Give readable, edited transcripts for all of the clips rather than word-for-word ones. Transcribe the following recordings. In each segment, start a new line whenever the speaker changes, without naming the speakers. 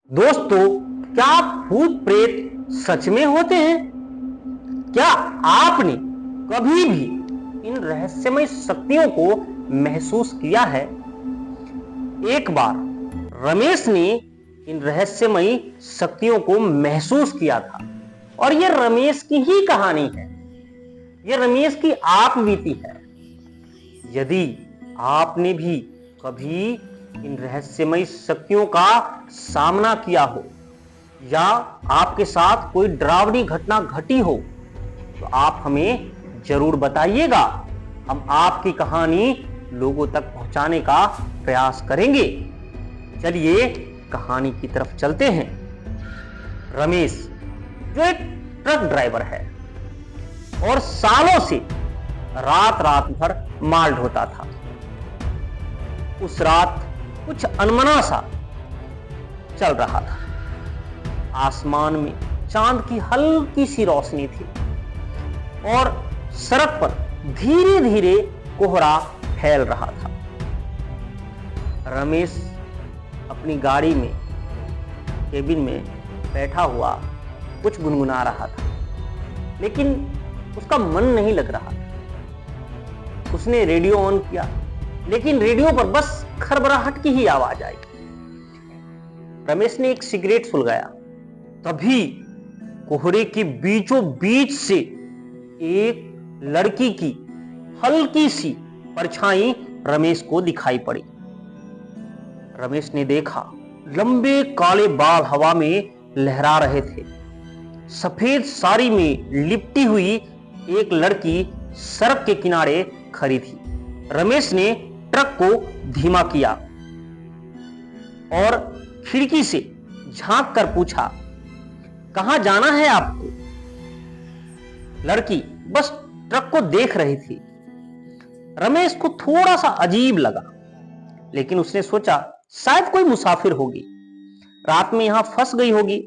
दोस्तों, क्या भूत प्रेत सच में होते हैं? क्या आपने कभी भी इन रहस्यमय शक्तियों को महसूस किया है? एक बार रमेश ने इन रहस्यमय शक्तियों को महसूस किया था और यह रमेश की ही कहानी है। यह रमेश की आप बीती है। यदि आपने भी कभी इन रहस्यमय शक्तियों का सामना किया हो या आपके साथ कोई डरावनी घटना घटी हो तो आप हमें जरूर बताइएगा। हम आपकी कहानी लोगों तक पहुंचाने का प्रयास करेंगे। चलिए कहानी की तरफ चलते हैं। रमेश जो एक ट्रक ड्राइवर है और सालों से रात रात भर माल ढोता था। उस रात कुछ अनमना सा चल रहा था। आसमान में चांद की हल्की सी रोशनी थी और सड़क पर धीरे धीरे कोहरा फैल रहा था। रमेश अपनी गाड़ी में केबिन में बैठा हुआ कुछ गुनगुना रहा था, लेकिन उसका मन नहीं लग रहा था। उसने रेडियो ऑन किया, लेकिन रेडियो पर बस खरबराहट की ही आवाज आई। रमेश ने एक सिगरेट सुलगाया। तभी कोहरे के बीचों बीच से एक लड़की की हल्की सी परछाई रमेश को दिखाई पड़ी। रमेश ने देखा, लंबे काले बाल हवा में लहरा रहे थे। सफेद साड़ी में लिपटी हुई एक लड़की सड़क के किनारे खड़ी थी। रमेश ने ट्रक को धीमा किया और खिड़की से झांक कर पूछा, कहां जाना है आपको? लड़की बस ट्रक को देख रही थी। रमेश को थोड़ा सा अजीब लगा, लेकिन उसने सोचा शायद कोई मुसाफिर होगी, रात में यहां फंस गई होगी।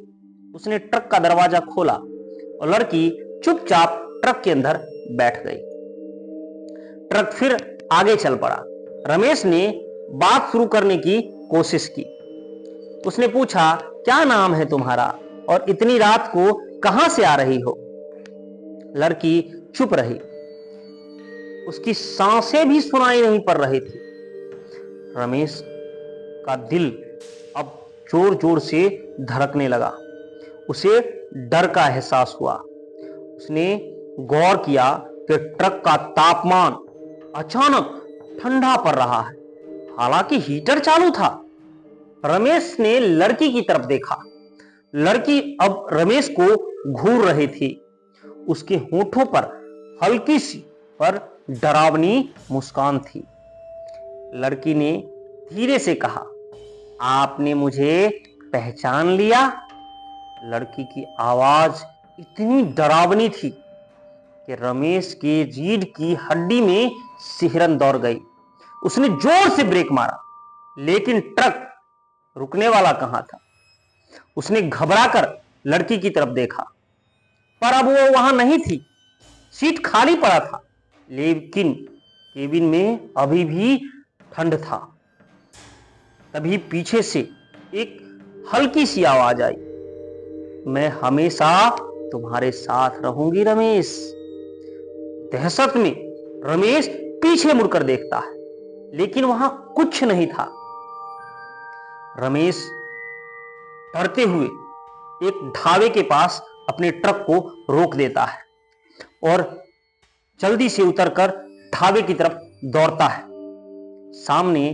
उसने ट्रक का दरवाजा खोला और लड़की चुपचाप ट्रक के अंदर बैठ गई। ट्रक फिर आगे चल पड़ा। रमेश ने बात शुरू करने की कोशिश की। उसने पूछा, क्या नाम है तुम्हारा और इतनी रात को कहां से आ रही हो? लड़की चुप रही। उसकी सांसें भी सुनाई नहीं पड़ रही थी। रमेश का दिल अब जोर जोर से धड़कने लगा। उसे डर का एहसास हुआ। उसने गौर किया कि ट्रक का तापमान अचानक ठंडा पड़ रहा है, हालांकि हीटर चालू था। रमेश ने लड़की की तरफ देखा। लड़की अब रमेश को घूर रही थी। उसके होठों पर हल्की सी पर डरावनी मुस्कान थी। लड़की ने धीरे से कहा, आपने मुझे पहचान लिया? लड़की की आवाज इतनी डरावनी थी कि रमेश के रीढ़ की हड्डी में सिहरन दौड़ गई। उसने जोर से ब्रेक मारा, लेकिन ट्रक रुकने वाला कहां था। उसने घबराकर लड़की की तरफ देखा, पर अब वो वहां नहीं थी। सीट खाली पड़ा था, लेकिन केबिन में अभी भी ठंड था। तभी पीछे से एक हल्की सी आवाज आई, मैं हमेशा तुम्हारे साथ रहूंगी रमेश। दहशत में रमेश पीछे मुड़कर देखता है, लेकिन वहां कुछ नहीं था। रमेश डरते हुए एक ढाबे के पास अपने ट्रक को रोक देता है और जल्दी से उतरकर ढाबे की तरफ दौड़ता है। सामने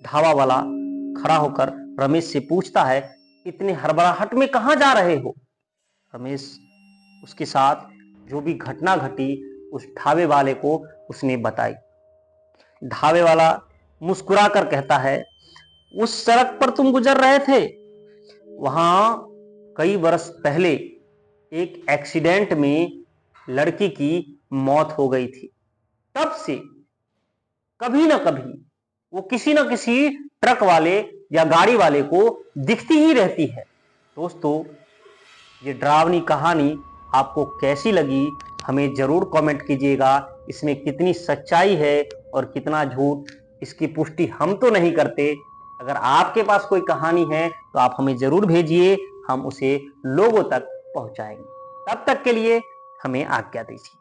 ढाबा वाला खड़ा होकर रमेश से पूछता है, इतने हड़बड़ाहट में कहां जा रहे हो? रमेश उसके साथ जो भी घटना घटी उस ढाबे वाले को उसने बताई। ढाबे वाला मुस्कुराकर कहता है, उस सड़क पर तुम गुजर रहे थे, वहां कई वर्ष पहले एक एक्सीडेंट में लड़की की मौत हो गई थी। तब से कभी ना कभी वो किसी ना किसी ट्रक वाले या गाड़ी वाले को दिखती ही रहती है। दोस्तों, ये डरावनी कहानी आपको कैसी लगी हमें जरूर कमेंट कीजिएगा। इसमें कितनी सच्चाई है और कितना झूठ, इसकी पुष्टि हम तो नहीं करते, अगर आपके पास कोई कहानी है तो आप हमें जरूर भेजिए, हम उसे लोगों तक पहुंचाएंगे। तब तक के लिए हमें आज्ञा दीजिए।